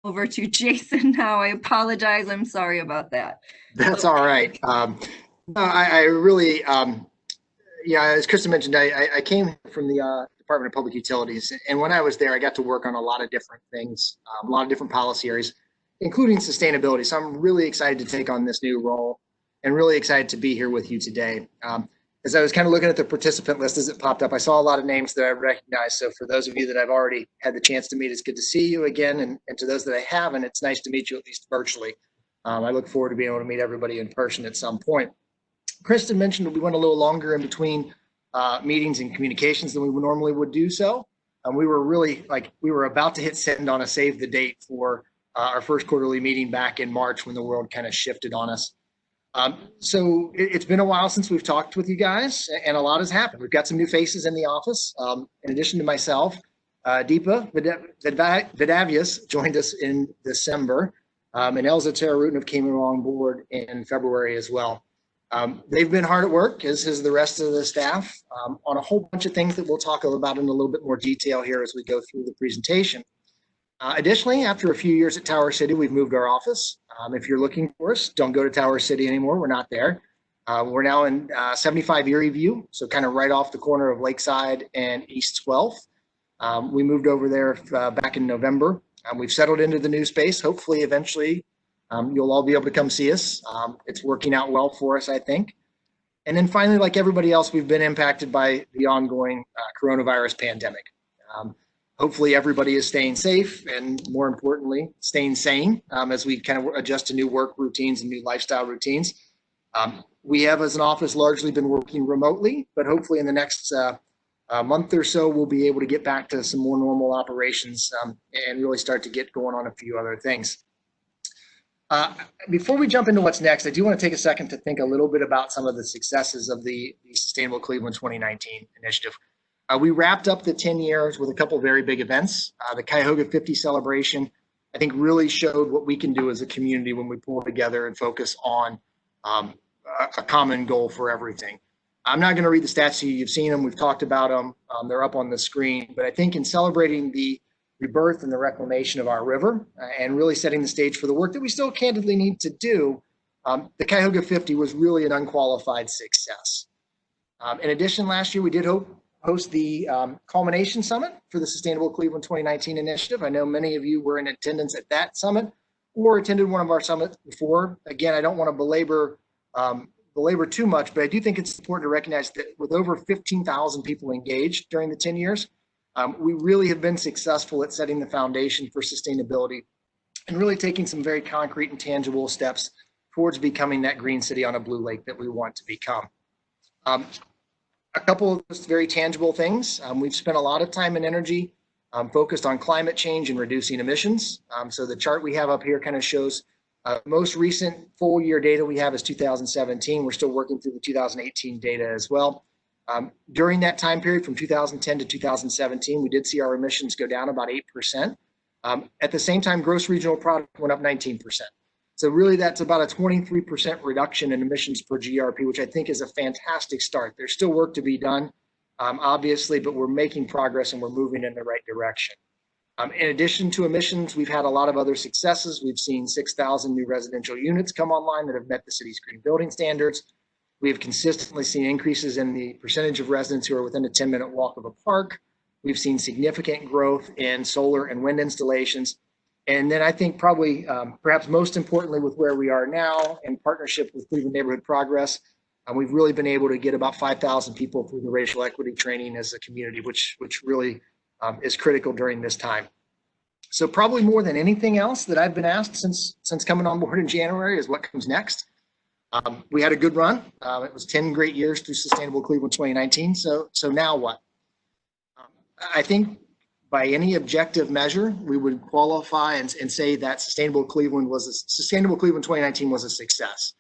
over to Jason now. I apologize. I'm sorry about that. That's all right. No, I really, yeah, as Kristen mentioned, I came from the Department of Public Utilities, and when I was there, I got to work on a lot of different things, a lot of different policy areas, including sustainability. So I'm really excited to take on this new role, and really excited to be here with you today. As I was kind of looking at the participant list as it popped up, I saw a lot of names that I recognized. So for those of you that I've already had the chance to meet, it's good to see you again, and to those that I haven't, it's nice to meet you at least virtually. I look forward to being able to meet everybody in person at some point. Kristen mentioned we went a little longer in between meetings and communications than we normally would do so. We were really we were about to hit send on a save the date for our first quarterly meeting back in March when the world kind of shifted on us. So it's been a while since we've talked with you guys, and a lot has happened. We've got some new faces in the office. In addition to myself, Deepa Vidavias joined us in December, and Elza Tararutinov came on board in February as well. They've been hard at work, as has the rest of the staff, on a whole bunch of things that we'll talk about in a little bit more detail here as we go through the presentation. Additionally, after a few years at Tower City, we've moved our office. If you're looking for us, don't go to Tower City anymore. We're not there. We're now in 75 Erie View, so kind of right off the corner of Lakeside and East 12th. We moved over there back in November. We've settled into the new space. Hopefully, eventually, you'll all be able to come see us. It's working out well for us, I think. And then finally, like everybody else, we've been impacted by the ongoing coronavirus pandemic. Hopefully everybody is staying safe and, more importantly, staying sane as we kind of adjust to new work routines and new lifestyle routines. We have, as an office, largely been working remotely, but hopefully in the next month or so, we'll be able to get back to some more normal operations and really start to get going on a few other things. Before we jump into what's next, I do want to take a second to think a little bit about some of the successes of the Sustainable Cleveland 2019 initiative. We wrapped up the 10 years with a couple of very big events. The Cuyahoga 50 celebration, I think, really showed what we can do as a community when we pull together and focus on a common goal for everything. I'm not going to read the stats to you. You've seen them. We've talked about them. They're up on the screen. But I think in celebrating the rebirth and the reclamation of our river and really setting the stage for the work that we still candidly need to do, the Cuyahoga 50 was really an unqualified success. In addition, last year we did host the Culmination Summit for the Sustainable Cleveland 2019 initiative. I know many of you were in attendance at that summit or attended one of our summits before. Again, I don't want to belabor too much, but I do think it's important to recognize that with over 15,000 people engaged during the 10 years, we really have been successful at setting the foundation for sustainability and really taking some very concrete and tangible steps towards becoming that green city on a blue lake that we want to become. A couple of just very tangible things. We've spent a lot of time and energy focused on climate change and reducing emissions. So the chart we have up here kind of shows most recent full year data we have is 2017. We're still working through the 2018 data as well. During that time period from 2010 to 2017, we did see our emissions go down about 8%. At the same time, gross regional product went up 19%. So really that's about a 23% reduction in emissions per GRP, which I think is a fantastic start. There's still work to be done, obviously, but we're making progress and we're moving in the right direction. In addition to emissions, we've had a lot of other successes. We've seen 6,000 new residential units come online that have met the city's green building standards. We have consistently seen increases in the percentage of residents who are within a 10-minute walk of a park. We've seen significant growth in solar and wind installations. And then I think probably, perhaps most importantly, with where we are now in partnership with Cleveland Neighborhood Progress, we've really been able to get about 5,000 people through the racial equity training as a community, which really is critical during this time. So probably more than anything else that I've been asked since coming on board in January is what comes next. We had a good run. It was 10 great years through Sustainable Cleveland 2019. So now what? I think by any objective measure, we would qualify and say that Sustainable Cleveland 2019 was a success.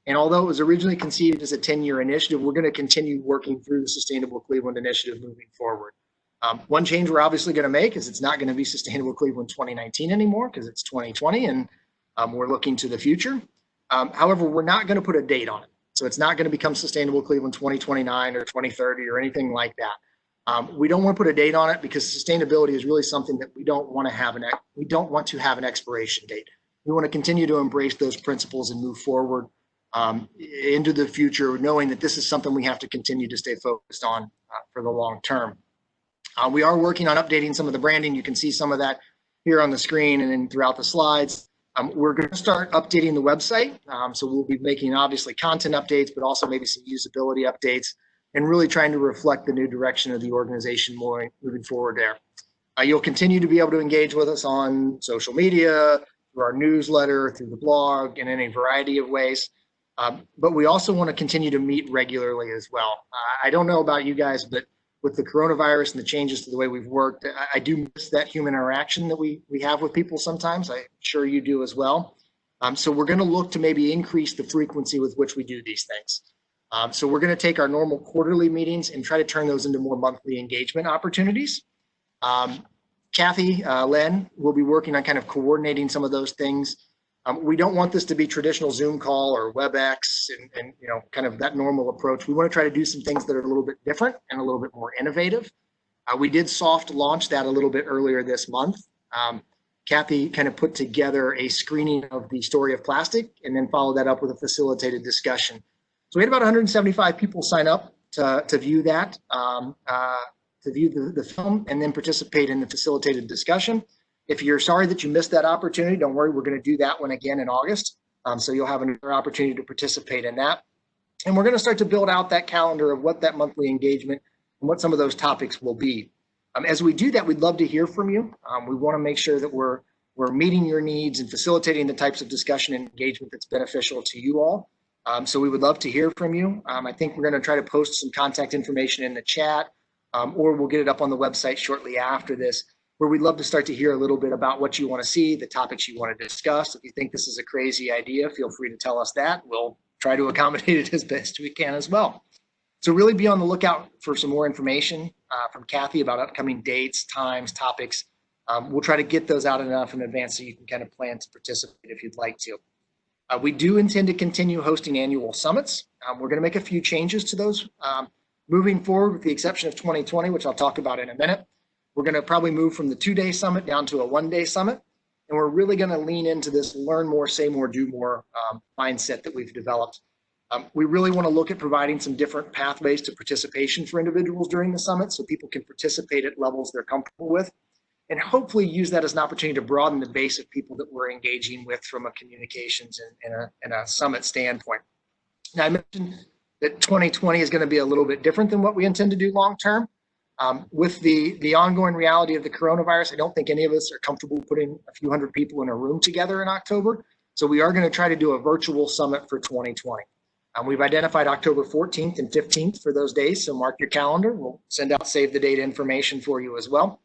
And although it was originally conceived as a 10-year initiative, we're going to continue working through the Sustainable Cleveland initiative moving forward. One change we're obviously going to make is it's not going to be Sustainable Cleveland 2019 anymore because it's 2020 and we're looking to the future. However, we're not going to put a date on it. So it's not going to become Sustainable Cleveland 2029 or 2030 or anything like that. We don't want to put a date on it because sustainability is really something that we don't want to have an expiration date. We want to continue to embrace those principles and move forward into the future, knowing that this is something we have to continue to stay focused on for the long term. We are working on updating some of the branding. You can see some of that here on the screen and then throughout the slides. We're going to start updating the website. So we'll be making obviously content updates, but also maybe some usability updates, and really trying to reflect the new direction of the organization moving forward there. You'll continue to be able to engage with us on social media, through our newsletter, through the blog, and in a variety of ways. But we also want to continue to meet regularly as well. I don't know about you guys, but with the coronavirus and the changes to the way we've worked, I do miss that human interaction that we have with people sometimes. I'm sure you do as well. So we're going to look to maybe increase the frequency with which we do these things. So we're going to take our normal quarterly meetings and try to turn those into more monthly engagement opportunities. Kathy, Len will be working on kind of coordinating some of those things. We don't want this to be traditional Zoom call or WebEx and you know, kind of that normal approach. We want to try to do some things that are a little bit different and a little bit more innovative. We did soft launch that a little bit earlier this month. Kathy kind of put together a screening of the story of plastic and then followed that up with a facilitated discussion. So we had about 175 people sign up to view that, to view the film and then participate in the facilitated discussion. If you're sorry that you missed that opportunity, don't worry, we're going to do that one again in August. So you'll have another opportunity to participate in that. And we're going to start to build out that calendar of what that monthly engagement and what some of those topics will be. As we do that, we'd love to hear from you. We want to make sure that we're meeting your needs and facilitating the types of discussion and engagement that's beneficial to you all. So we would love to hear from you. I think we're going to try to post some contact information in the chat, or we'll get it up on the website shortly after this, where we'd love to start to hear a little bit about what you want to see, the topics you want to discuss. If you think this is a crazy idea, feel free to tell us that. We'll try to accommodate it as best we can as well. So really be on the lookout for some more information from Kathy about upcoming dates, times, topics. We'll try to get those out enough in advance so you can kind of plan to participate if you'd like to. We do intend to continue hosting annual summits. We're going to make a few changes to those moving forward, with the exception of 2020, which I'll talk about in a minute. We're going to probably move from the 2-day summit down to a 1-day summit. And we're really going to lean into this learn more, say more, do more mindset that we've developed. We really want to look at providing some different pathways to participation for individuals during the summit so people can participate at levels they're comfortable with, and hopefully use that as an opportunity to broaden the base of people that we're engaging with from a communications and a summit standpoint. Now, I mentioned that 2020 is going to be a little bit different than what we intend to do long term. With the ongoing reality of the coronavirus, I don't think any of us are comfortable putting a few hundred people in a room together in October. So we are going to try to do a virtual summit for 2020. We've identified October 14th and 15th for those days, so mark your calendar. We'll send out save the date information for you as well.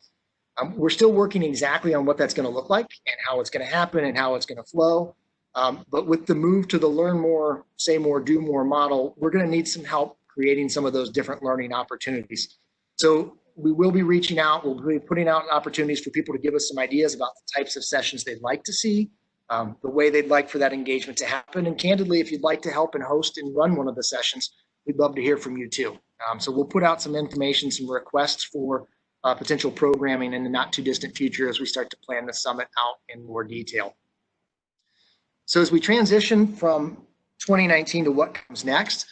We're still working exactly on what that's going to look like and how it's going to happen and how it's going to flow. But with the move to the learn more, say more, do more model, we're going to need some help creating some of those different learning opportunities. So we will be reaching out, we'll be putting out opportunities for people to give us some ideas about the types of sessions they'd like to see, the way they'd like for that engagement to happen. And candidly, if you'd like to help and host and run one of the sessions, we'd love to hear from you too. So we'll put out some information, some requests for potential programming in the not too distant future as we start to plan the summit out in more detail. So as we transition from 2019 to what comes next,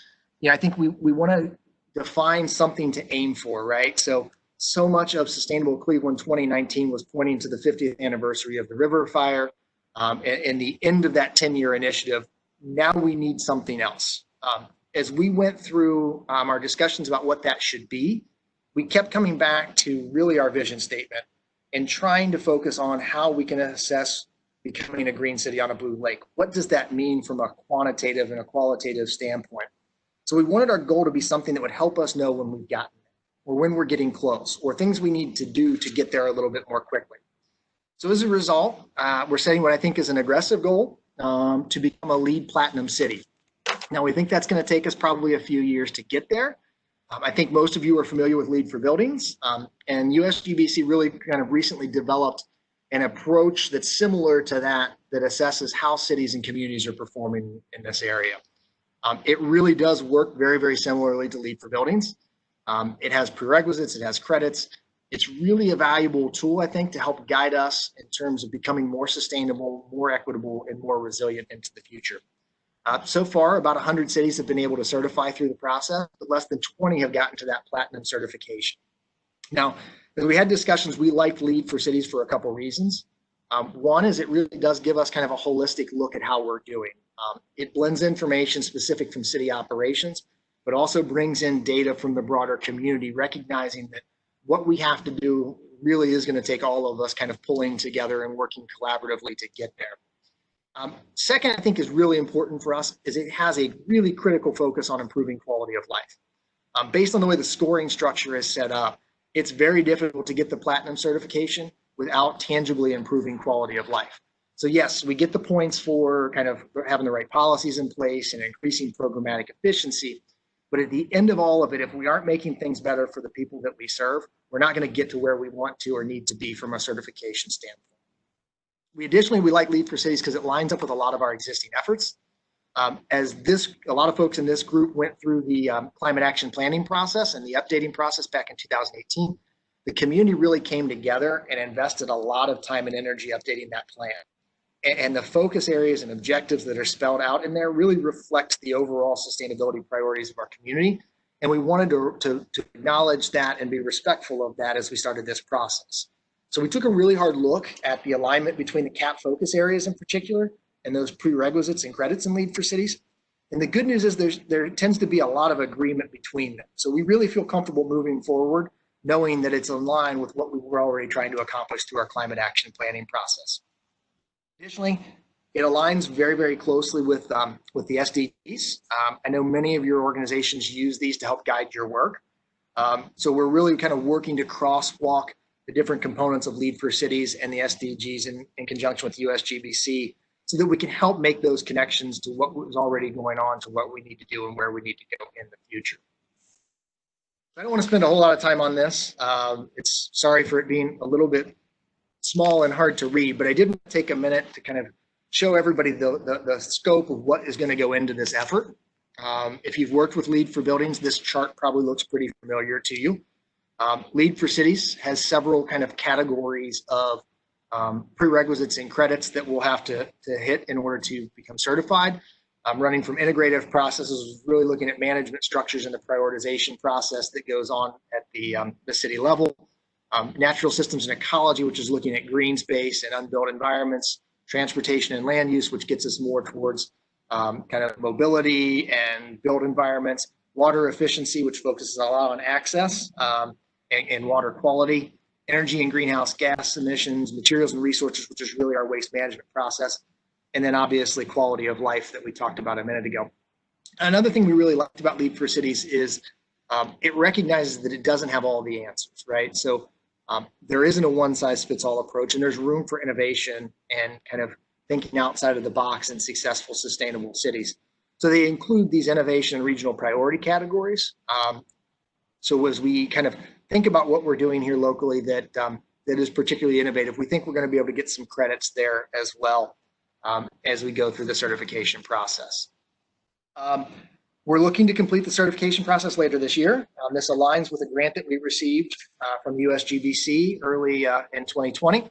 I think we want to define something to aim for, right? So much of Sustainable Cleveland 2019 was pointing to the 50th anniversary of the river fire and the end of that 10-year initiative. Now we need something else. As we went through our discussions about what that should be, we kept coming back to really our vision statement and trying to focus on how we can assess becoming a green city on a blue lake. What does that mean from a quantitative and a qualitative standpoint? So we wanted our goal to be something that would help us know when we've gotten there, or when we're getting close, or things we need to do to get there a little bit more quickly. So as a result, we're setting what I think is an aggressive goal to become a LEED Platinum city. Now, we think that's going to take us probably a few years to get there. I think most of you are familiar with LEED for Buildings, and USGBC really kind of recently developed an approach that's similar to that assesses how cities and communities are performing in this area. It really does work very, very similarly to LEED for Buildings. It has prerequisites, it has credits. It's really a valuable tool, I think, to help guide us in terms of becoming more sustainable, more equitable, and more resilient into the future. So far, about 100 cities have been able to certify through the process, but less than 20 have gotten to that platinum certification. Now, as we had discussions, we liked LEED for Cities for a couple reasons. One is it really does give us kind of a holistic look at how we're doing. It blends information specific from city operations, but also brings in data from the broader community, recognizing that what we have to do really is going to take all of us kind of pulling together and working collaboratively to get there. Second, I think is really important for us is it has a really critical focus on improving quality of life. Based on the way the scoring structure is set up, it's very difficult to get the platinum certification without tangibly improving quality of life. So yes, we get the points for kind of having the right policies in place and increasing programmatic efficiency. But at the end of all of it, if we aren't making things better for the people that we serve, we're not going to get to where we want to or need to be from a certification standpoint. Additionally, we like LEED for Cities because it lines up with a lot of our existing efforts. A lot of folks in this group went through the climate action planning process and the updating process back in 2018. The community really came together and invested a lot of time and energy updating that plan. And the focus areas and objectives that are spelled out in there really reflect the overall sustainability priorities of our community. And we wanted to acknowledge that and be respectful of that as we started this process. So we took a really hard look at the alignment between the CAP focus areas in particular and those prerequisites and credits in LEED for Cities. And the good news is there tends to be a lot of agreement between them. So we really feel comfortable moving forward, knowing that it's in line with what we were already trying to accomplish through our climate action planning process. Additionally, it aligns very, very closely with the SDGs. I know many of your organizations use these to help guide your work. So we're really kind of working to crosswalk the different components of LEED for Cities and the SDGs in conjunction with USGBC so that we can help make those connections to what was already going on to what we need to do and where we need to go in the future. I don't want to spend a whole lot of time on this. It's sorry for it being a little bit small and hard to read, but I did take a minute to kind of show everybody the scope of what is going to go into this effort. If you've worked with LEED for Buildings, this chart probably looks pretty familiar to you. LEED for Cities has several kind of categories of prerequisites and credits that we'll have to hit in order to become certified. Running from integrative processes, really looking at management structures and the prioritization process that goes on at the city level. Natural systems and ecology, which is looking at green space and unbuilt environments, transportation and land use, which gets us more towards kind of mobility and built environments, water efficiency, which focuses a lot on access and water quality, energy and greenhouse gas emissions, materials and resources, which is really our waste management process, and then obviously quality of life that we talked about a minute ago. Another thing we really liked about LEED for Cities is it recognizes that it doesn't have all the answers, right? So there isn't a one-size-fits-all approach, and there's room for innovation and kind of thinking outside of the box in successful, sustainable cities. So they include these innovation and regional priority categories. So as we kind of think about what we're doing here locally that is particularly innovative, we think we're going to be able to get some credits there as well as we go through the certification process. We're looking to complete the certification process later this year. This aligns with a grant that we received from USGBC early in 2020.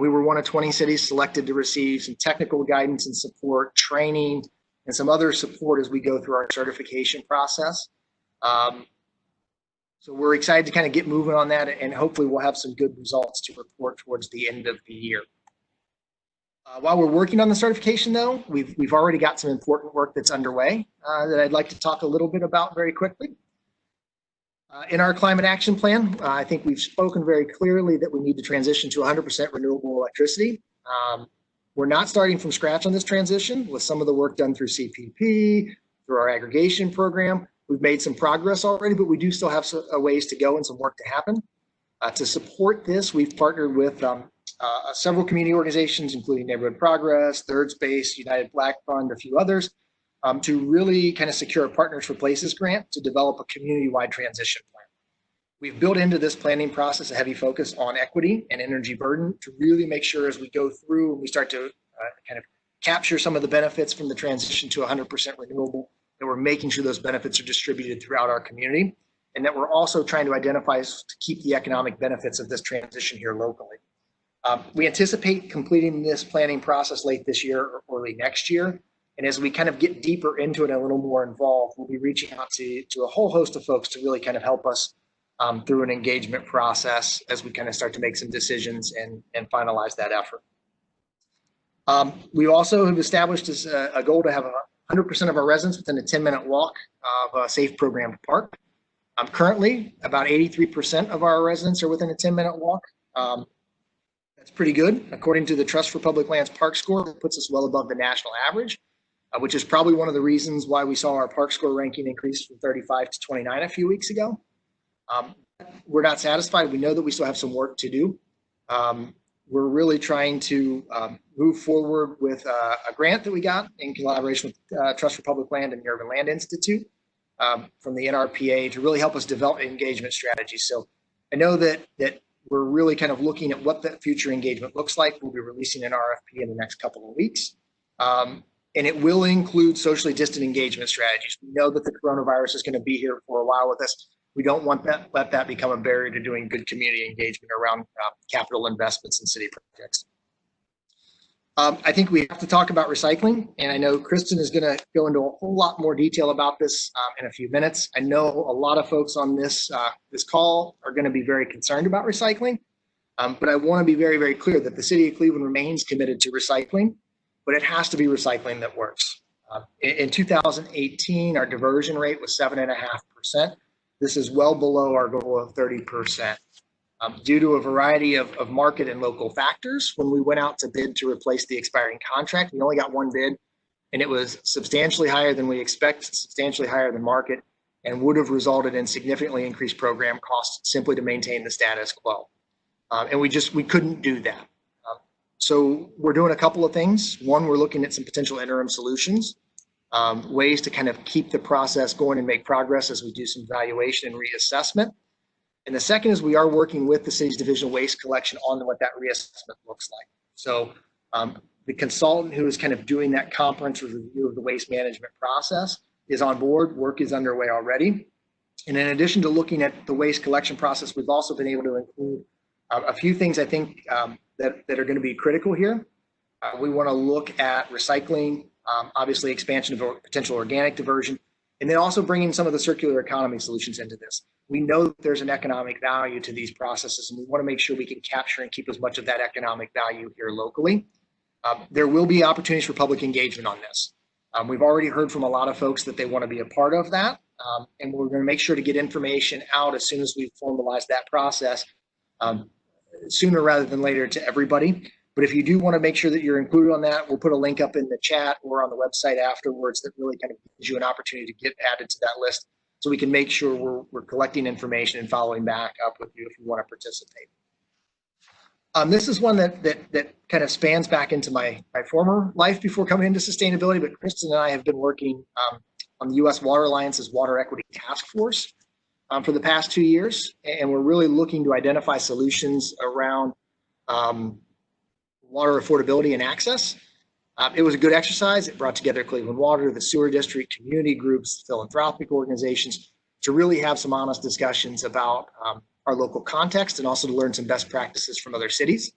We were one of 20 cities selected to receive some technical guidance and support, training, and some other support as we go through our certification process. So we're excited to kind of get moving on that, and hopefully we'll have some good results to report towards the end of the year. While we're working on the certification, though, we've already got some important work that's underway that I'd like to talk a little bit about very quickly. In our climate action plan, I think we've spoken very clearly that we need to transition to 100% renewable electricity. We're not starting from scratch on this transition. With some of the work done through CPP, through our aggregation program, we've made some progress already, but we do still have a ways to go and some work to happen. To support this, we've partnered with several community organizations, including Neighborhood Progress, Third Space, United Black Fund, a few others, to really kind of secure a Partners for Places grant to develop a community-wide transition plan. We've built into this planning process a heavy focus on equity and energy burden to really make sure as we go through and we start to kind of capture some of the benefits from the transition to 100% renewable, that we're making sure those benefits are distributed throughout our community. and that we're also trying to identify to keep the economic benefits of this transition here locally. We anticipate completing this planning process late this year or early next year. And as we kind of get deeper into it and a little more involved, we'll be reaching out to a whole host of folks to really kind of help us through an engagement process as we kind of start to make some decisions and finalize that effort. We also have established as a goal to have 100% of our residents within a 10-minute walk of a safe programmed park. Currently, about 83% of our residents are within a 10-minute walk. That's pretty good. According to the Trust for Public Lands Park Score, that puts us well above the national average, which is probably one of the reasons why we saw our park score ranking increase from 35 to 29 a few weeks ago. We're not satisfied. We know that we still have some work to do. We're really trying to move forward with a grant that we got in collaboration with Trust for Public Land and the Urban Land Institute from the NRPA to really help us develop engagement strategies. So I know that we're really kind of looking at what that future engagement looks like. We'll be releasing an RFP in the next couple of weeks. And it will include socially distant engagement strategies. We know that the coronavirus is going to be here for a while with us. We don't want that, let that become a barrier to doing good community engagement around capital investments in city projects. I think we have to talk about recycling, and I know Kristen is going to go into a whole lot more detail about this in a few minutes. I know a lot of folks on this call are going to be very concerned about recycling, but I want to be very, very clear that the city of Cleveland remains committed to recycling, but it has to be recycling that works. In 2018, our diversion rate was 7.5%. This is well below our goal of 30%. Due to a variety of market and local factors, when we went out to bid to replace the expiring contract, we only got one bid, and it was substantially higher than we expected, substantially higher than market, and would have resulted in significantly increased program costs simply to maintain the status quo. And we couldn't do that. So we're doing a couple of things. One, we're looking at some potential interim solutions, ways to kind of keep the process going and make progress as we do some evaluation and reassessment. And the second is we are working with the city's Division of Waste Collection on what that reassessment looks like. So the consultant who is kind of doing that comprehensive review of the waste management process is on board. Work is underway already. And in addition to looking at the waste collection process, we've also been able to include a few things I think that are going to be critical here. We want to look at recycling, obviously expansion of potential organic diversion, and then also bringing some of the circular economy solutions into this. We know that there's an economic value to these processes, and we want to make sure we can capture and keep as much of that economic value here locally. There will be opportunities for public engagement on this. We've already heard from a lot of folks that they want to be a part of that, and we're going to make sure to get information out as soon as we formalize that process, sooner rather than later, to everybody. But if you do want to make sure that you're included on that, we'll put a link up in the chat or on the website afterwards that really kind of gives you an opportunity to get added to that list, so we can make sure we're collecting information and following back up with you if you want to participate. This is one that kind of spans back into my former life before coming into sustainability, but Kristen and I have been working on the U.S. Water Alliance's Water Equity Task Force for the past 2 years, and we're really looking to identify solutions around water affordability and access. It was a good exercise. It brought together Cleveland Water, the sewer district, community groups, philanthropic organizations to really have some honest discussions about our local context and also to learn some best practices from other cities.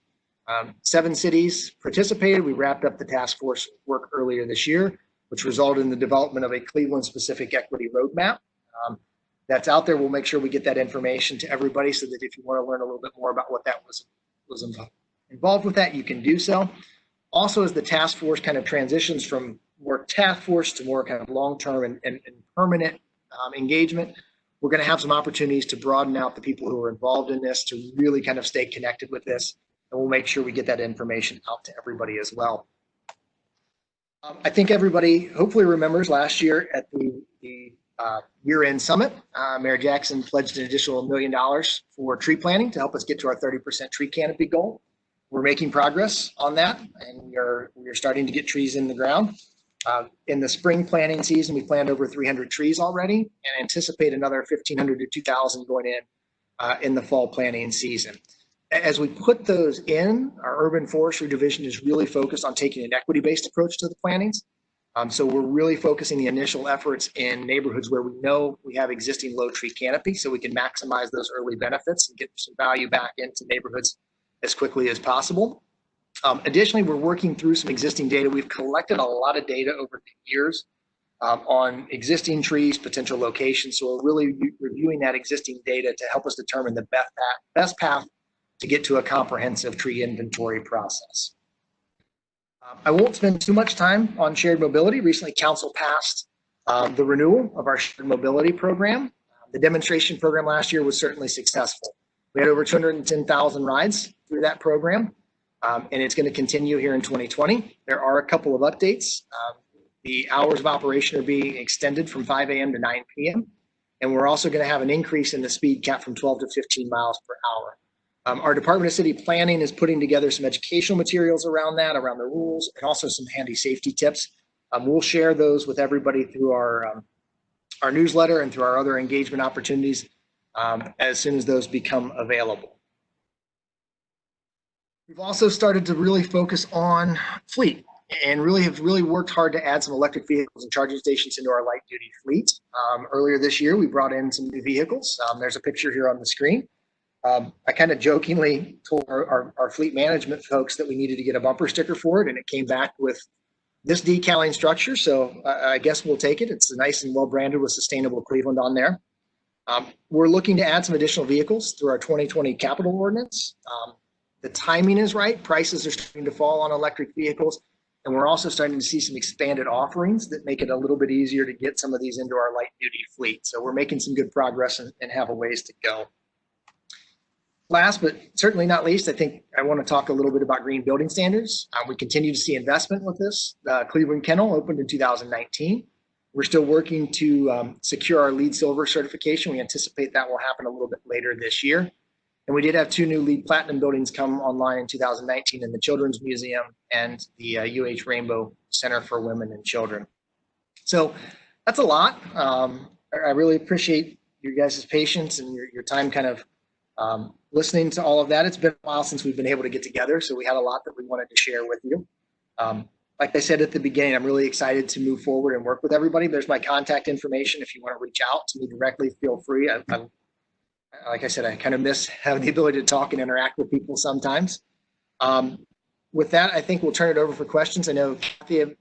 7 cities participated. We wrapped up the task force work earlier this year, which resulted in the development of a Cleveland-specific equity roadmap. That's out there. We'll make sure we get that information to everybody so that if you want to learn a little bit more about what that was involved with that, you can do so. Also, as the task force kind of transitions from more task force to more kind of long-term and permanent engagement, we're going to have some opportunities to broaden out the people who are involved in this to really kind of stay connected with this. And we'll make sure we get that information out to everybody as well. I think everybody hopefully remembers last year at the year-end summit, Mayor Jackson pledged an additional $1 million for tree planting to help us get to our 30% tree canopy goal. We're making progress on that, and we are starting to get trees in the ground. In the spring planting season, we planted over 300 trees already and anticipate another 1,500 to 2,000 going in the fall planting season. As we put those in, our urban forestry division is really focused on taking an equity-based approach to the plantings. So we're really focusing the initial efforts in neighborhoods where we know we have existing low tree canopy, so we can maximize those early benefits and get some value back into neighborhoods as quickly as possible. Additionally, we're working through some existing data. We've collected a lot of data over the years on existing trees, potential locations. So we're really reviewing that existing data to help us determine the best path to get to a comprehensive tree inventory process. I won't spend too much time on shared mobility. Recently, Council passed the renewal of our shared mobility program. The demonstration program last year was certainly successful. We had over 210,000 rides through that program, and it's going to continue here in 2020. There are a couple of updates. The hours of operation are being extended from 5 a.m. to 9 p.m., and we're also going to have an increase in the speed cap from 12 to 15 miles per hour. Our Department of City Planning is putting together some educational materials around that, around the rules, and also some handy safety tips. We'll share those with everybody through our newsletter and through our other engagement opportunities as soon as those become available. We've also started to really focus on fleet and have worked hard to add some electric vehicles and charging stations into our light duty fleet. Earlier this year, we brought in some new vehicles. There's a picture here on the screen. I kind of jokingly told our fleet management folks that we needed to get a bumper sticker for it, and it came back with this decaling structure. So I guess we'll take it. It's nice and well branded with Sustainable Cleveland on there. We're looking to add some additional vehicles through our 2020 capital ordinance. The timing is right. Prices are starting to fall on electric vehicles, and we're also starting to see some expanded offerings that make it a little bit easier to get some of these into our light duty fleet. So we're making some good progress and have a ways to go. Last, but certainly not least, I think I want to talk a little bit about green building standards. We continue to see investment with this. Cleveland Kennel opened in 2019. We're still working to secure our LEED Silver certification. We anticipate that will happen a little bit later this year. And we did have 2 new LEED Platinum buildings come online in 2019 in the Children's Museum and the UH Rainbow Center for Women and Children. So that's a lot. I really appreciate your guys' patience and your time kind of listening to all of that. It's been a while since we've been able to get together, so we had a lot that we wanted to share with you. Like I said at the beginning, I'm really excited to move forward and work with everybody. There's my contact information. If you want to reach out to me directly, feel free. Like I said, I kind of miss having the ability to talk and interact with people sometimes. With that, I think we'll turn it over for questions. I know Kathy, I'm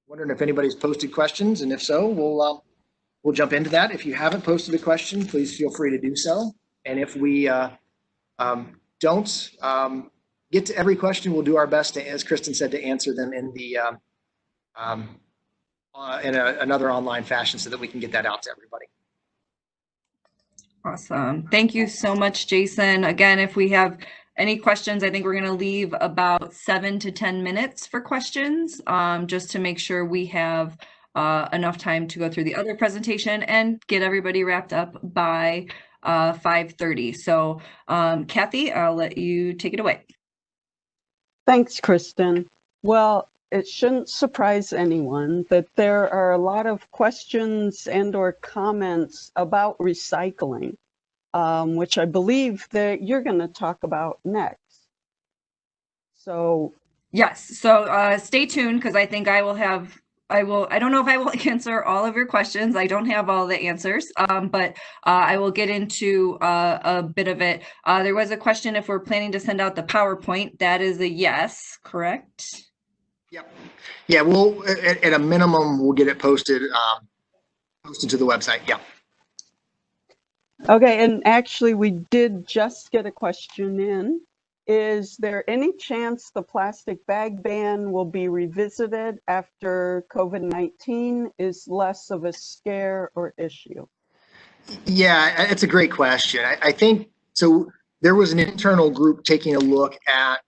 wondering if anybody's posted questions, and if so, we'll jump into that. If you haven't posted a question, please feel free to do so. And if we don't get to every question, we'll do our best to, as Kristen said, to answer them in the another online fashion so that we can get that out to everybody. Awesome. Thank you so much, Jason. Again, if we have any questions, I think we're going to leave about 7 to 10 minutes for questions, just to make sure we have enough time to go through the other presentation and get everybody wrapped up by 5:30. So Kathy, I'll let you take it away. Thanks, Kristen. Well, it shouldn't surprise anyone that there are a lot of questions and or comments about recycling, which I believe that you're going to talk about next. So yes, so stay tuned, because I think I don't know if I will answer all of your questions. I don't have all the answers, but I will get into a bit of it. There was a question if we're planning to send out the PowerPoint. That is a yes, correct? Yep. Yeah, we'll at a minimum we'll get it posted to the website. Yeah. Okay, and actually we did just get a question in. Is there any chance the plastic bag ban will be revisited after COVID-19 is less of a scare or issue? Yeah, it's a great question. I think so. There was an internal group taking a look at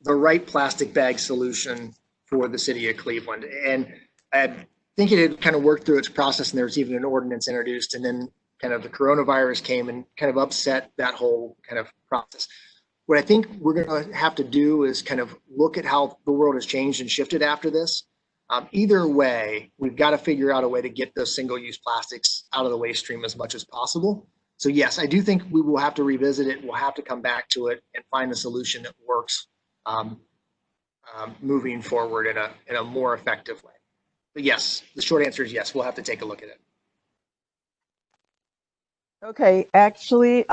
the right plastic bag solution for the city of Cleveland. And I think it had kind of worked through its process, and there was even an ordinance introduced, and then kind of the coronavirus came and kind of upset that whole kind of process. What I think we're going to have to do is kind of look at how the world has changed and shifted after this. Either way, we've got to figure out a way to get those single-use plastics out of the waste stream as much as possible. So yes, I do think we will have to revisit it. We'll have to come back to it and find a solution that works moving forward in a more effective way. But yes, the short answer is yes, we'll have to take a look at it. Okay, actually,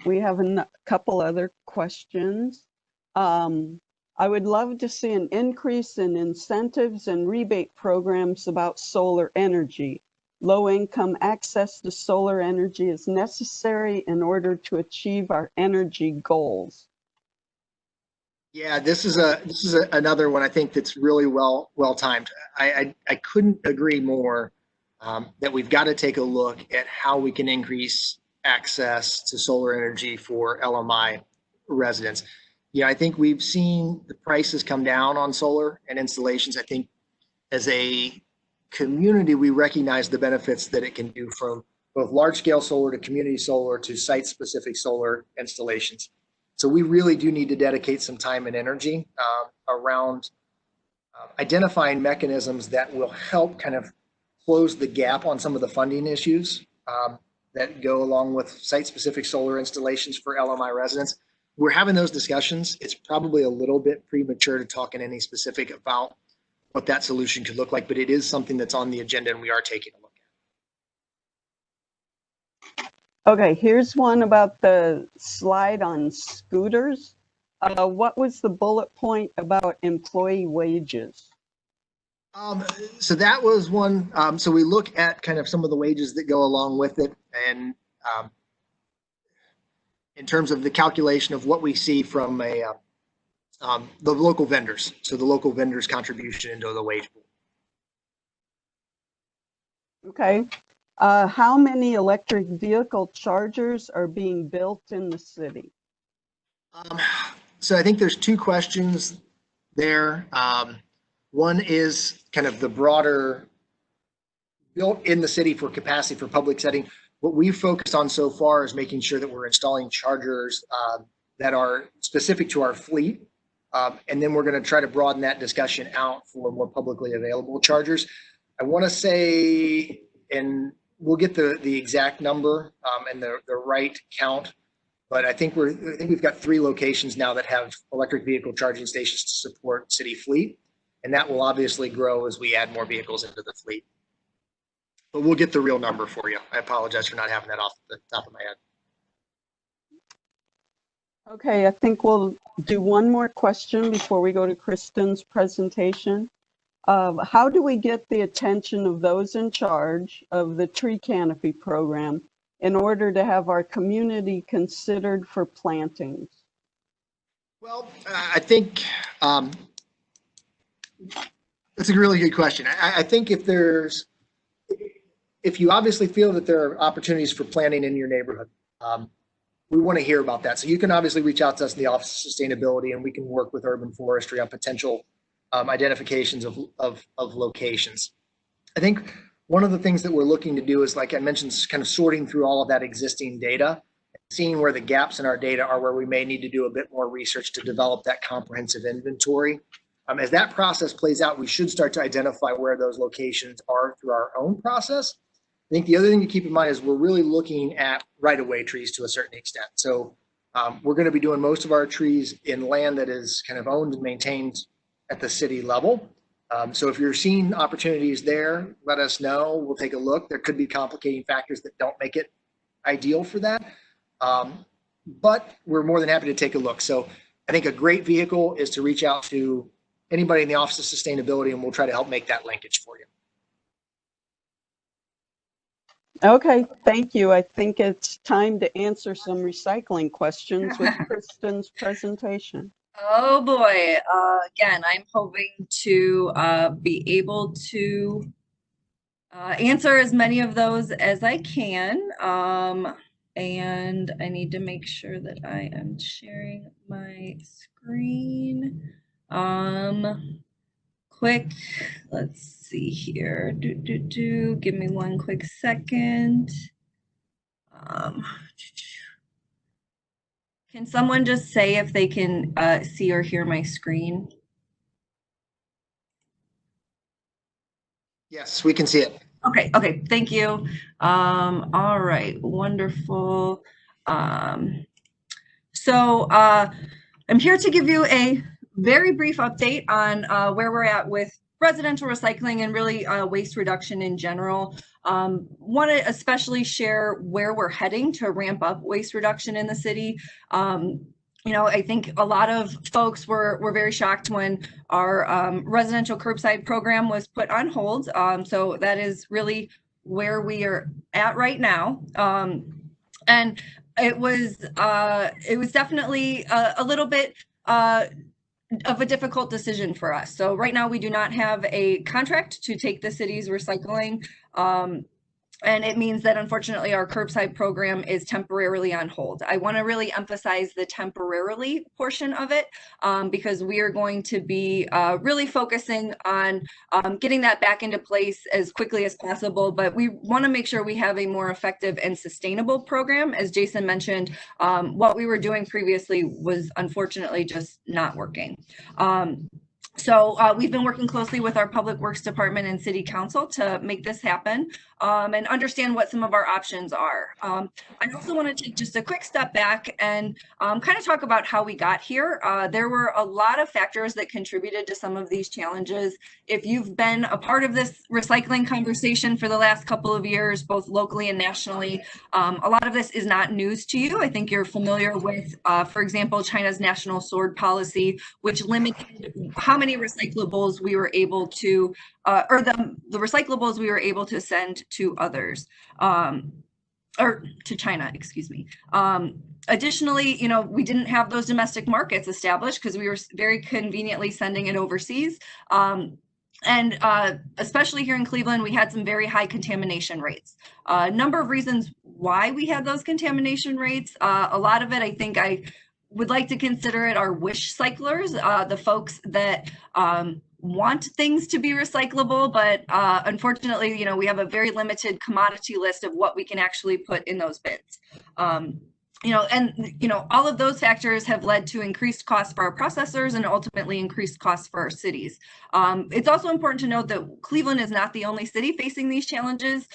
we have a couple other questions. I would love to see an increase in incentives and rebate programs about solar energy. Low-income access to solar energy is necessary in order to achieve our energy goals. Yeah, this is another one I think that's really well timed. I couldn't agree more that we've got to take a look at how we can increase access to solar energy for LMI residents. Yeah, I think we've seen the prices come down on solar and installations. I think as a community, we recognize the benefits that it can do, from both large scale solar to community solar to site specific solar installations. So we really do need to dedicate some time and energy around identifying mechanisms that will help kind of close the gap on some of the funding issues that go along with site specific solar installations for LMI residents. We're having those discussions. It's probably a little bit premature to talk in any specific about what that solution could look like, but it is something that's on the agenda and we are taking a look at. Okay, here's one about the slide on scooters. What was the bullet point about employee wages? So that was one. So we look at kind of some of the wages that go along with it, and in terms of the calculation of what we see from the local vendors. So the local vendors' contribution into the wage pool. Okay. How many electric vehicle chargers are being built in the city? So I think there's two questions there. One is kind of the broader built in the city for capacity for public setting. What we've focused on so far is making sure that we're installing chargers that are specific to our fleet. And then we're going to try to broaden that discussion out for more publicly available chargers. I want to say, and we'll get the exact number and the right count, but I think we've got 3 locations now that have electric vehicle charging stations to support city fleet, and that will obviously grow as we add more vehicles into the fleet. But we'll get the real number for you. I apologize for not having that off the top of my head. Okay, I think we'll do one more question before we go to Kristen's presentation. How do we get the attention of those in charge of the tree canopy program in order to have our community considered for plantings? Well, I think that's a really good question. I think if you obviously feel that there are opportunities for planting in your neighborhood, we want to hear about that. So you can obviously reach out to us in the Office of Sustainability, and we can work with Urban Forestry on potential identifications of locations. I think one of the things that we're looking to do is, like I mentioned, kind of sorting through all of that existing data, seeing where the gaps in our data are, where we may need to do a bit more research to develop that comprehensive inventory. As that process plays out, we should start to identify where those locations are through our own process. I think the other thing to keep in mind is we're really looking at right-of-way trees to a certain extent. So we're going to be doing most of our trees in land that is kind of owned and maintained at the city level. So if you're seeing opportunities there, let us know. We'll take a look. There could be complicating factors that don't make it ideal for that. But we're more than happy to take a look. So I think a great vehicle is to reach out to anybody in the Office of Sustainability, and we'll try to help make that linkage for you. Okay, thank you. I think it's time to answer some recycling questions with Kristen's presentation. Oh boy. Again, I'm hoping to be able to answer as many of those as I can. And I need to make sure that I am sharing my screen. Quick, let's see here. Give me one quick second. Can someone just say if they can see or hear my screen? Yes, we can see it. Okay, thank you. All right, wonderful. So I'm here to give you a very brief update on where we're at with residential recycling and really waste reduction in general. Want to especially share where we're heading to ramp up waste reduction in the city. You know, I think a lot of folks were very shocked when our residential curbside program was put on hold. So that is really where we are at right now. And it was definitely a little bit of a difficult decision for us. So right now we do not have a contract to take the city's recycling. And it means that unfortunately our curbside program is temporarily on hold. I want to really emphasize the temporarily portion of it because we are going to be really focusing on getting that back into place as quickly as possible. But we want to make sure we have a more effective and sustainable program. As Jason mentioned, what we were doing previously was unfortunately just not working. So we've been working closely with our Public Works Department and City Council to make this happen and understand what some of our options are. I also want to take just a quick step back and kind of talk about how we got here. There were a lot of factors that contributed to some of these challenges. If you've been a part of this recycling conversation for the last couple of years, both locally and nationally, a lot of this is not news to you. I think you're familiar with, for example, China's national sword policy, which limited how many recyclables we were able to, or the recyclables we were able to send to others, or to China, excuse me. Additionally, you know, we didn't have those domestic markets established because we were very conveniently sending it overseas. And especially here in Cleveland, we had some very high contamination rates. A number of reasons why we had those contamination rates. A lot of it, I think I would like to consider it our wish cyclers, the folks that want things to be recyclable, but unfortunately, you know, we have a very limited commodity list of what we can actually put in those bins. You know, and, you know, all of those factors have led to increased costs for our processors and ultimately increased costs for our cities. It's also important to note that Cleveland is not the only city facing these challenges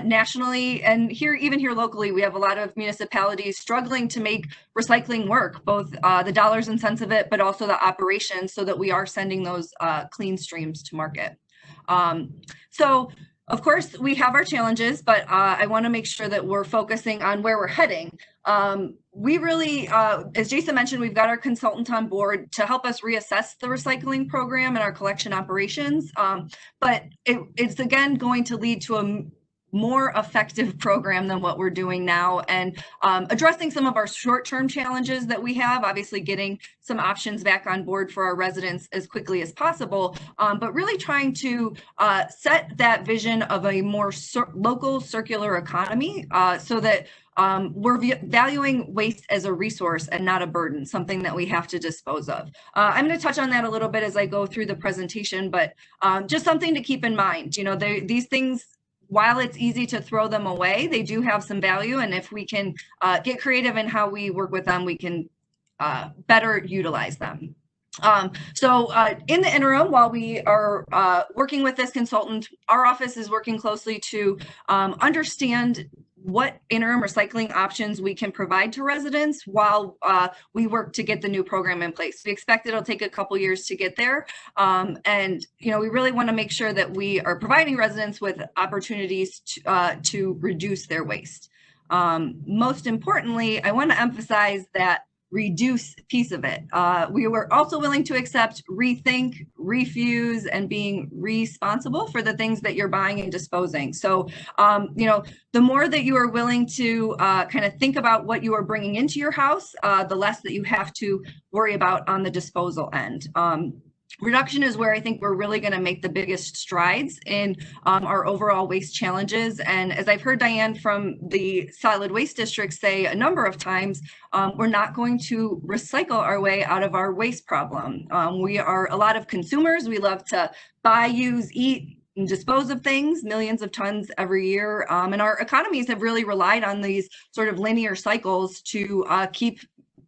nationally. And even here locally, we have a lot of municipalities struggling to make recycling work, both the dollars and cents of it, but also the operations so that we are sending those clean streams to market. So, of course, we have our challenges, but I want to make sure that we're focusing on where we're heading. We really, as Jason mentioned, we've got our consultant on board to help us reassess the recycling program and our collection operations. But it's again going to lead to a more effective program than what we're doing now, and addressing some of our short-term challenges that we have, obviously getting some options back on board for our residents as quickly as possible, but really trying to set that vision of a more local circular economy so that we're valuing waste as a resource and not a burden, something that we have to dispose of. I'm going to touch on that a little bit as I go through the presentation, but just something to keep in mind. You know, these things, while it's easy to throw them away, they do have some value. And if we can get creative in how we work with them, we can better utilize them. So in the interim, while we are working with this consultant, our office is working closely to understand what interim recycling options we can provide to residents while we work to get the new program in place. We expect it'll take a couple years to get there. And, you know, we really want to make sure that we are providing residents with opportunities to reduce their waste. Most importantly, I want to emphasize that reduce piece of it. We were also willing to accept rethink, refuse, and being responsible for the things that you're buying and disposing. So, you know, the more that you are willing to kind of think about what you are bringing into your house, the less that you have to worry about on the disposal end. Reduction is where I think we're really going to make the biggest strides in our overall waste challenges. And as I've heard Diane from the solid waste district say a number of times, we're not going to recycle our way out of our waste problem. We are a lot of consumers. We love to buy, use, eat, and dispose of things, millions of tons every year. And our economies have really relied on these sort of linear cycles to keep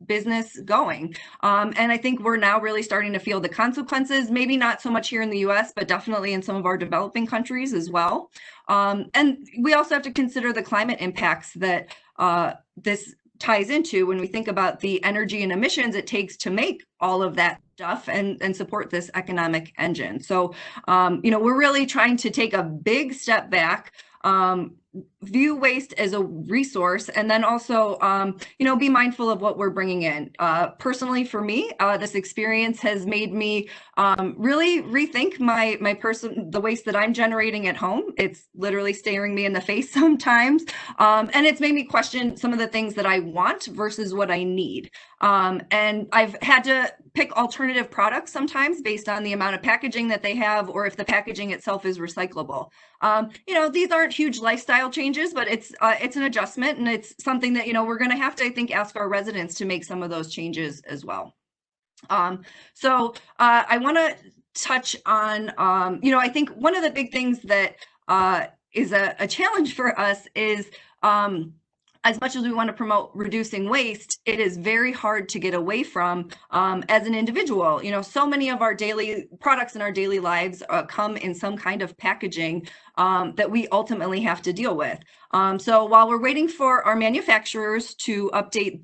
business going. And I think we're now really starting to feel the consequences, maybe not so much here in the US, but definitely in some of our developing countries as well. And we also have to consider the climate impacts that this ties into when we think about the energy and emissions it takes to make all of that stuff and support this economic engine. So, we're really trying to take a big step back, view waste as a resource, and then also, be mindful of what we're bringing in. Personally, for me, this experience has made me really rethink the waste that I'm generating at home. It's literally staring me in the face sometimes, and it's made me question some of the things that I want versus what I need. And I've had to pick alternative products sometimes based on the amount of packaging that they have, or if the packaging itself is recyclable. These aren't huge lifestyle changes, but it's an adjustment, and it's something that, we're going to have to, I think, ask our residents to make some of those changes as well. So I want to touch on, I think one of the big things that is a challenge for us is, as much as we want to promote reducing waste, it is very hard to get away from as an individual. So many of our daily products in our daily lives come in some kind of packaging that we ultimately have to deal with. So while we're waiting for our manufacturers to update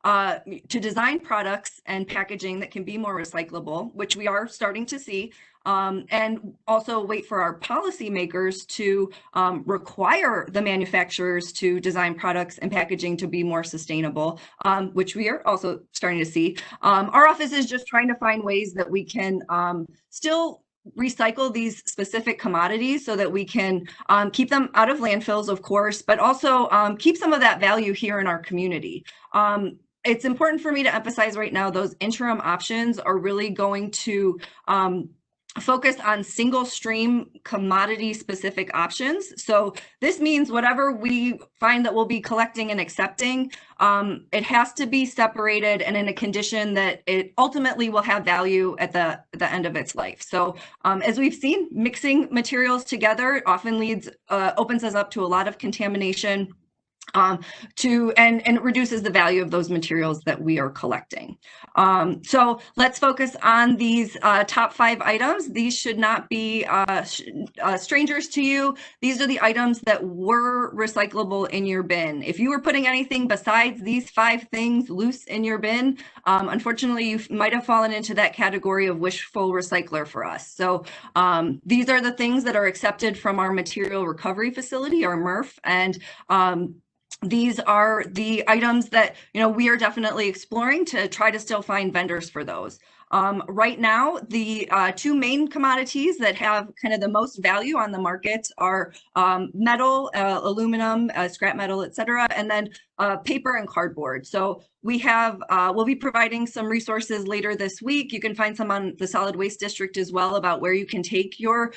to design products and packaging that can be more recyclable, which we are starting to see, and also wait for our policymakers to require the manufacturers to design products and packaging to be more sustainable, which we are also starting to see. Our office is just trying to find ways that we can still recycle these specific commodities so that we can keep them out of landfills, of course, but also keep some of that value here in our community. It's important for me to emphasize right now, those interim options are really going to focus on single stream commodity specific options. So this means whatever we find that we'll be collecting and accepting, it has to be separated and in a condition that it ultimately will have value at the end of its life. So as we've seen, mixing materials together often opens us up to a lot of contamination, and it reduces the value of those materials that we are collecting. So let's focus on these top 5 items. These should not be strangers to you. These are the items that were recyclable in your bin. If you were putting anything besides these 5 things loose in your bin, unfortunately, you might have fallen into that category of wishful recycler for us. So these are the things that are accepted from our material recovery facility, our MRF, and these are the items that, we are definitely exploring to try to still find vendors for those. Right now, the 2 main commodities that have kind of the most value on the market are metal, aluminum, scrap metal, et cetera, and then paper and cardboard. So we'll be providing some resources later this week. You can find some on the Solid Waste District as well about where you can take your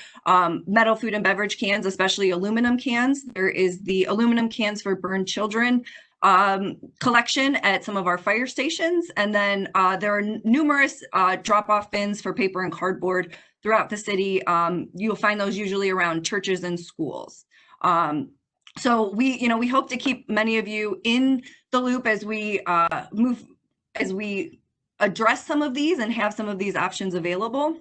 metal food and beverage cans, especially aluminum cans. There is the aluminum cans for burned children collection at some of our fire stations. And then there are numerous drop-off bins for paper and cardboard throughout the city. You'll find those usually around churches and schools. So we hope to keep many of you in the loop as we address some of these and have some of these options available.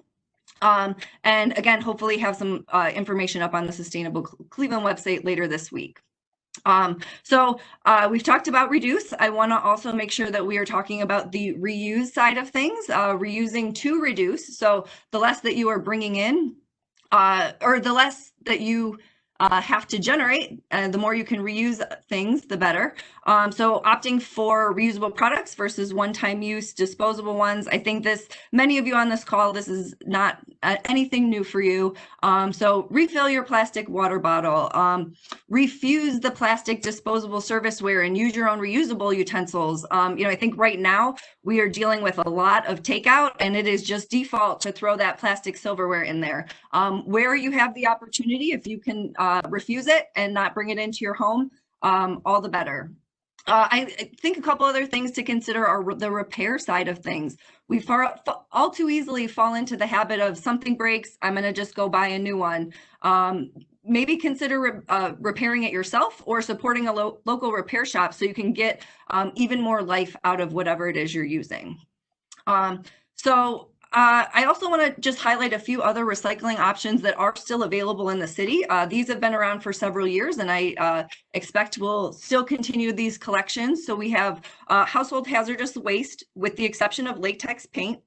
And again, hopefully have some information up on the Sustainable Cleveland website later this week. So we've talked about reduce. I want to also make sure that we are talking about the reuse side of things, reusing to reduce. So the less that you are bringing in, or the less that you have to generate, the more you can reuse things, the better. So opting for reusable products versus one-time use disposable ones. I think many of you on this call, this is not anything new for you. So refill your plastic water bottle, refuse the plastic disposable serviceware and use your own reusable utensils. I think right now we are dealing with a lot of takeout, and it is just default to throw that plastic silverware in there. Where you have the opportunity, if you can refuse it and not bring it into your home, all the better. I think a couple other things to consider are the repair side of things. We all too easily fall into the habit of something breaks, I'm going to just go buy a new one. Maybe consider repairing it yourself or supporting a local repair shop so you can get even more life out of whatever it is you're using. I also want to just highlight a few other recycling options that are still available in the city. These have been around for several years, and I expect we'll still continue these collections. So we have household hazardous waste, with the exception of latex paint.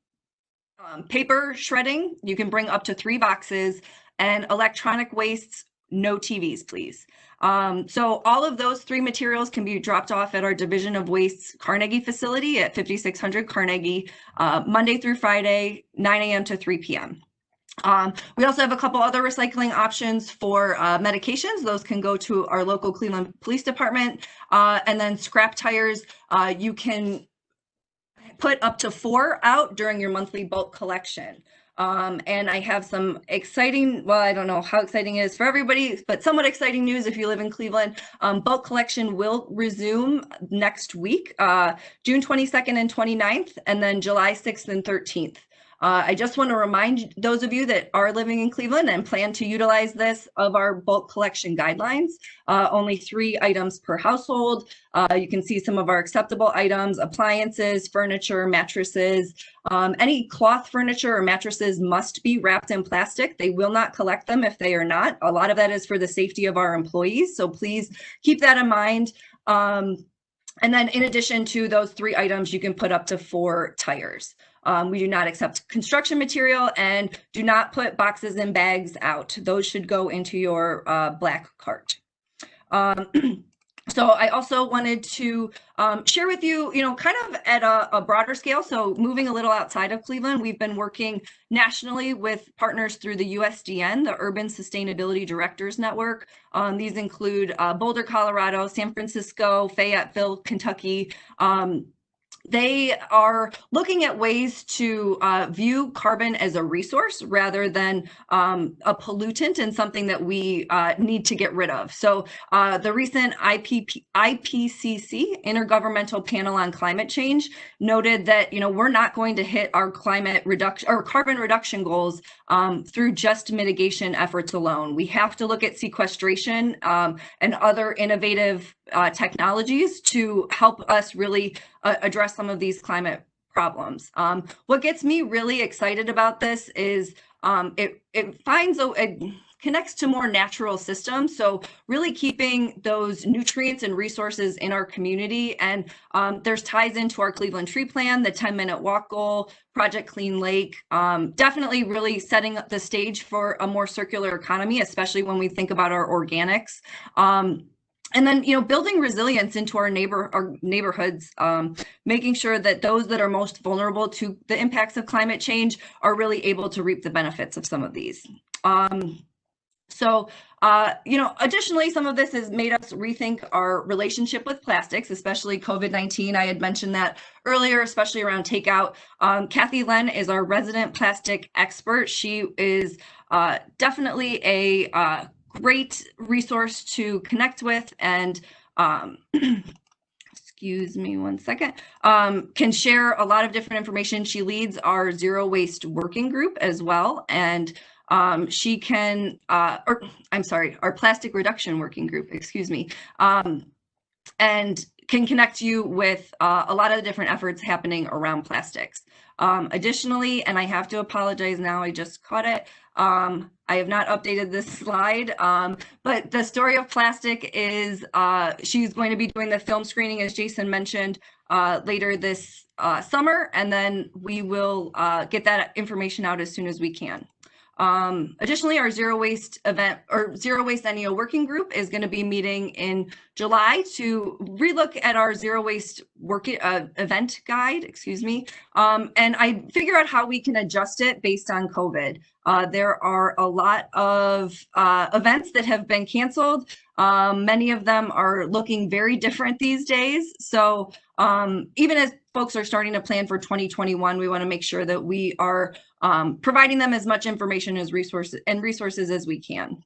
Paper shredding, you can bring up to 3 boxes, and electronic wastes, no TVs, please. So all of those 3 materials can be dropped off at our Division of Waste Carnegie facility at 5600 Carnegie, Monday through Friday, 9 a.m. to 3 p.m. We also have a couple other recycling options for medications. Those can go to our local Cleveland Police Department. And then scrap tires, you can put up to 4 out during your monthly bulk collection. And I have some exciting, well, I don't know how exciting it is for everybody, but somewhat exciting news if you live in Cleveland. Bulk collection will resume next week, June 22nd and 29th, and then July 6th and 13th. I just want to remind those of you that are living in Cleveland and plan to utilize this of our bulk collection guidelines. Only 3 items per household. You can see some of our acceptable items: appliances, furniture, mattresses. Any cloth furniture or mattresses must be wrapped in plastic. They will not collect them if they are not. A lot of that is for the safety of our employees, so please keep that in mind. And then in addition to those 3 items, you can put up to 4 tires. We do not accept construction material, and do not put boxes and bags out. Those should go into your black cart. So I also wanted to share with you, kind of at a broader scale. So moving a little outside of Cleveland, we've been working nationally with partners through the USDN, the Urban Sustainability Directors Network. These include Boulder, Colorado, San Francisco, Fayetteville, Kentucky. They are looking at ways to view carbon as a resource rather than a pollutant and something that we need to get rid of. So the recent IPCC, Intergovernmental Panel on Climate Change, noted that we're not going to hit our climate reduction or carbon reduction goals through just mitigation efforts alone. We have to look at sequestration and other innovative technologies to help us really address some of these climate problems. What gets me really excited about this is it connects to more natural systems. So really keeping those nutrients and resources in our community. And there's ties into our Cleveland Tree Plan, the 10-minute walk goal, Project Clean Lake, definitely really setting the stage for a more circular economy, especially when we think about our organics. And then, building resilience into our neighborhoods, making sure that those that are most vulnerable to the impacts of climate change are really able to reap the benefits of some of these. Additionally, some of this has made us rethink our relationship with plastics, especially COVID-19. I had mentioned that earlier, especially around takeout. Kathy Len is our resident plastic expert. She is definitely a great resource to connect with, and excuse me one second, can share a lot of different information. She leads our Zero Waste Working Group as well, and she can, our Plastic Reduction Working Group, excuse me, and can connect you with a lot of the different efforts happening around plastics. Additionally, and I have to apologize now, I just caught it. I have not updated this slide, but the story of plastic is she's going to be doing the film screening, as Jason mentioned, later this summer, and then we will get that information out as soon as we can. Additionally, our Zero Waste event or Zero Waste NEO working group is going to be meeting in July to relook at our Zero Waste event guide, excuse me, and I figure out how we can adjust it based on COVID. There are a lot of events that have been canceled. Many of them are looking very different these days. So even as folks are starting to plan for 2021, we want to make sure that we are providing them as much information as resources as we can.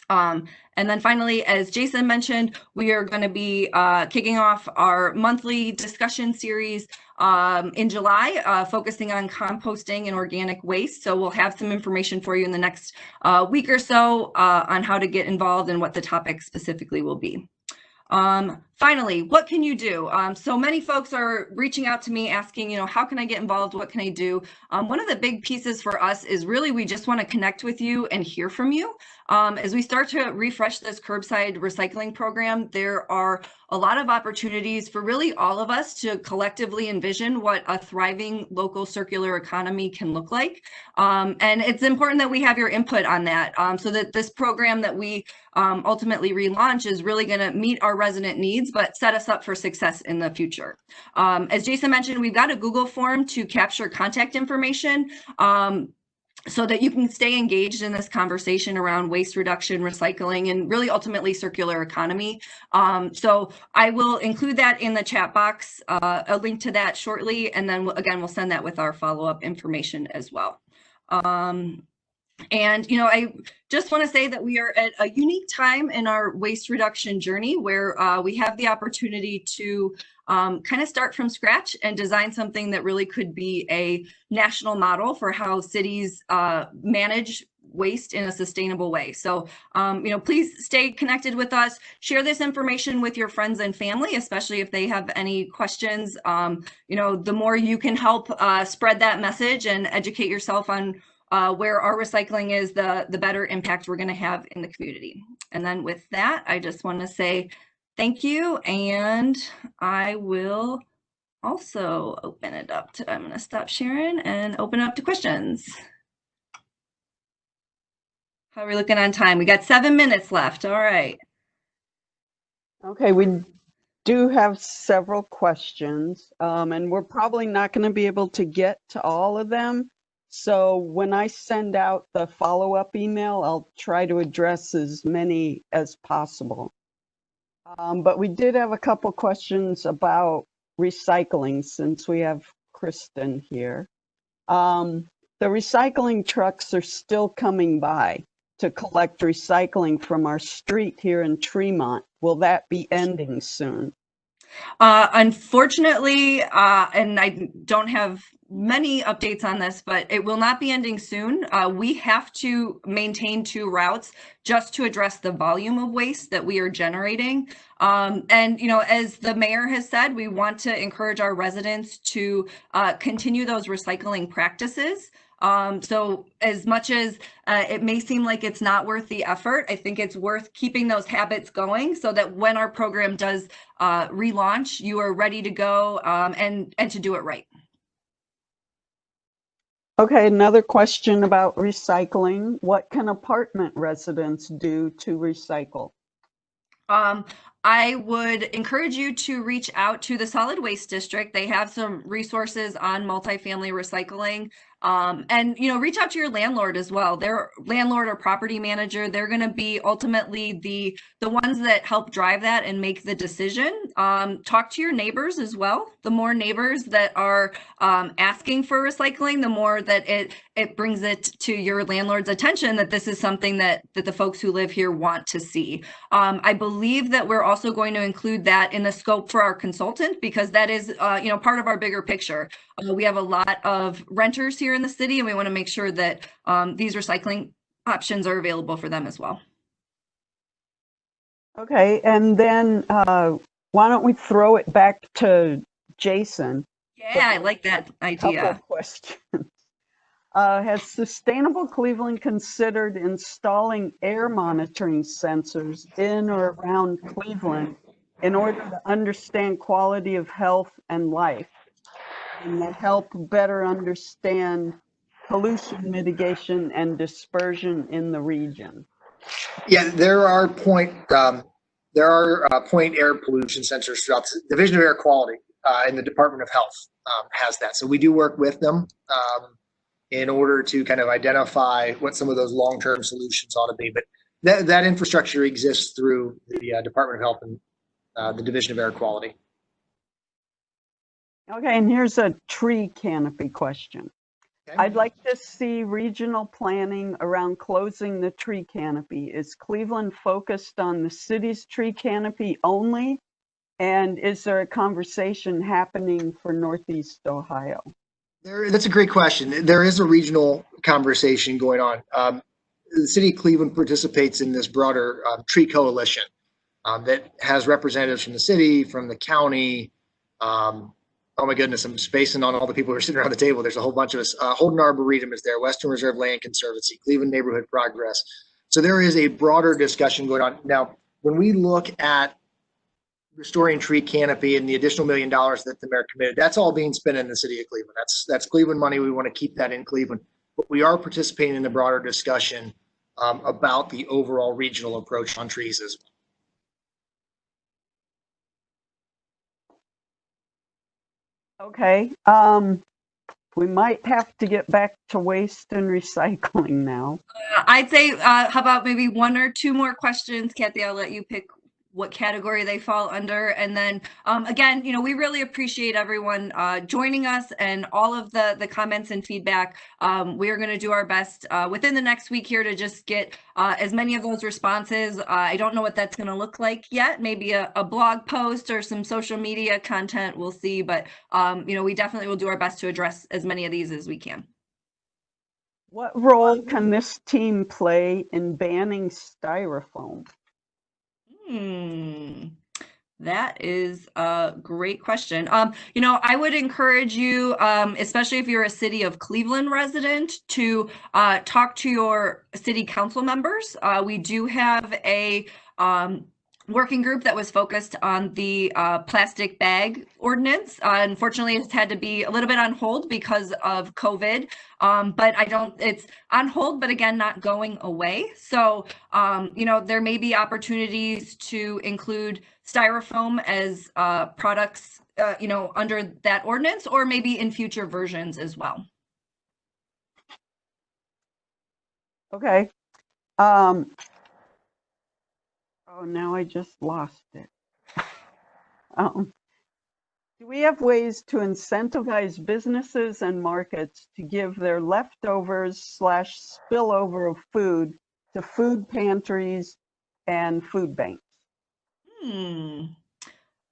And then finally, as Jason mentioned, we are going to be kicking off our monthly discussion series in July, focusing on composting and organic waste. So we'll have some information for you in the next week or so on how to get involved and what the topic specifically will be. finally, what can you do? So many folks are reaching out to me asking, how can I get involved? What can I do? One of the big pieces for us is really we just want to connect with you and hear from you. As we start to refresh this curbside recycling program, there are a lot of opportunities for really all of us to collectively envision what a thriving local circular economy can look like. And it's important that we have your input on that so that this program that we ultimately relaunch is really going to meet our resident needs, but set us up for success in the future. As Jason mentioned, we've got a Google form to capture contact information. So that you can stay engaged in this conversation around waste reduction, recycling, and really ultimately circular economy. So I will include that in the chat box, a link to that shortly. And then again, we'll send that with our follow-up information as well. And, I just want to say that we are at a unique time in our waste reduction journey where we have the opportunity to kind of start from scratch and design something that really could be a national model for how cities manage waste in a sustainable way. So, please stay connected with us, share this information with your friends and family, especially if they have any questions. The more you can help spread that message and educate yourself on where our recycling is, the better impact we're going to have in the community. And then with that, I just want to say thank you, and I will also open it up to, I'm going to stop sharing and open up to questions. How are we looking on time? We got 7 minutes left. All right. Okay, we do have several questions, and we're probably not going to be able to get to all of them. So when I send out the follow-up email, I'll try to address as many as possible. But we did have a couple questions about recycling since we have Kristen here. The recycling trucks are still coming by to collect recycling from our street here in Tremont. Will that be ending soon? Unfortunately, and I don't have many updates on this, but it will not be ending soon. We have to maintain 2 routes just to address the volume of waste that we are generating. And, as the mayor has said, we want to encourage our residents to continue those recycling practices. So as much as it may seem like it's not worth the effort, I think it's worth keeping those habits going so that when our program does relaunch, you are ready to go and to do it right. Okay, another question about recycling. What can apartment residents do to recycle? I would encourage you to reach out to the Solid Waste District. They have some resources on multifamily recycling. And, reach out to your landlord as well. Their landlord or property manager, they're going to be ultimately the ones that help drive that and make the decision. Talk to your neighbors as well. The more neighbors that are asking for recycling, the more that it brings it to your landlord's attention that this is something that the folks who live here want to see. I believe that we're also going to include that in the scope for our consultant because that is, part of our bigger picture. We have a lot of renters here in the city, and we want to make sure that these recycling options are available for them as well. Okay, and then why don't we throw it back to Jason? Yeah, I like that idea. Couple questions. Has Sustainable Cleveland considered installing air monitoring sensors in or around Cleveland in order to understand quality of health and life and to help better understand pollution mitigation and dispersion in the region? Yeah, there are point air pollution sensors throughout the Division of Air Quality in the Department of Health has that. So we do work with them in order to kind of identify what some of those long-term solutions ought to be. But that infrastructure exists through the Department of Health and the Division of Air Quality. Okay, and here's a tree canopy question. Okay. I'd like to see regional planning around closing the tree canopy. Is Cleveland focused on the city's tree canopy only? And is there a conversation happening for Northeast Ohio? That's a great question. There is a regional conversation going on. The city of Cleveland participates in this broader tree coalition. that has representatives from the city, from the county. Oh my goodness, I'm spacing on all the people who are sitting around the table. There's a whole bunch of us. Holden Arboretum is there, Western Reserve Land Conservancy, Cleveland Neighborhood Progress. So there is a broader discussion going on. Now, when we look at restoring tree canopy and the additional $1 million that the mayor committed, that's all being spent in the city of Cleveland. That's Cleveland money. We want to keep that in Cleveland. But we are participating in the broader discussion about the overall regional approach on trees as well. Okay, we might have to get back to waste and recycling now. I'd say, how about maybe 1 or 2 more questions? Kathy, I'll let you pick what category they fall under. And then again, we really appreciate everyone joining us and all of the comments and feedback. We are going to do our best within the next week here to just get as many of those responses. I don't know what that's going to look like yet. Maybe a blog post or some social media content, we'll see. But we definitely will do our best to address as many of these as we can. What role can this team play in banning styrofoam? That is a great question. I would encourage you, especially if you're a City of Cleveland resident, to talk to your city council members. We do have a working group that was focused on the plastic bag ordinance. Unfortunately, it's had to be a little bit on hold because of COVID. But it's on hold, but again, not going away. So, there may be opportunities to include styrofoam as products, under that ordinance, or maybe in future versions as well. Okay. Oh, now I just lost it. Do we have ways to incentivize businesses and markets to give their leftovers / spillover of food to food pantries and food banks?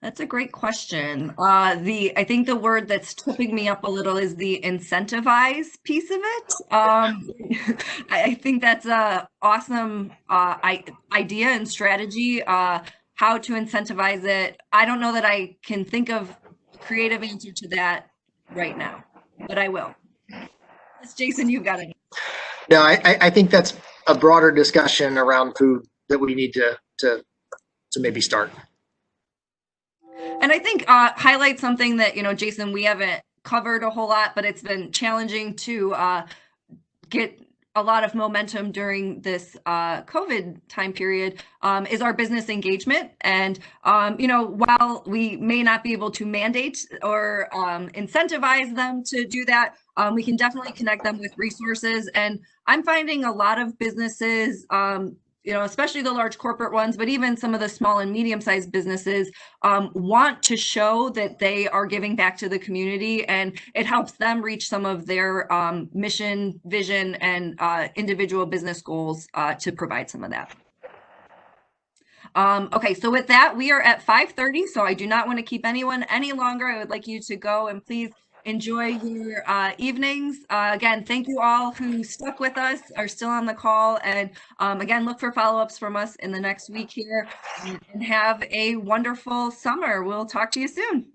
That's a great question. I think the word that's tripping me up a little is the incentivize piece of it. I think that's a awesome idea and strategy. How to incentivize it. I don't know that I can think of a creative answer to that right now, but I will. Yes, Jason, you've got it. No, I think that's a broader discussion around food that we need to maybe start. And I think highlight something that, Jason, we haven't covered a whole lot, but it's been challenging to get a lot of momentum during this COVID time period is our business engagement. And, while we may not be able to mandate or incentivize them to do that, we can definitely connect them with resources. And I'm finding a lot of businesses, especially the large corporate ones, but even some of the small and medium-sized businesses want to show that they are giving back to the community, and it helps them reach some of their mission, vision, and individual business goals to provide some of that. Okay, so with that, we are at 5:30, so I do not want to keep anyone any longer. I would like you to go and please enjoy your evenings. Again, thank you all who stuck with us, are still on the call. And again, look for follow-ups from us in the next week here, and have a wonderful summer. We'll talk to you soon.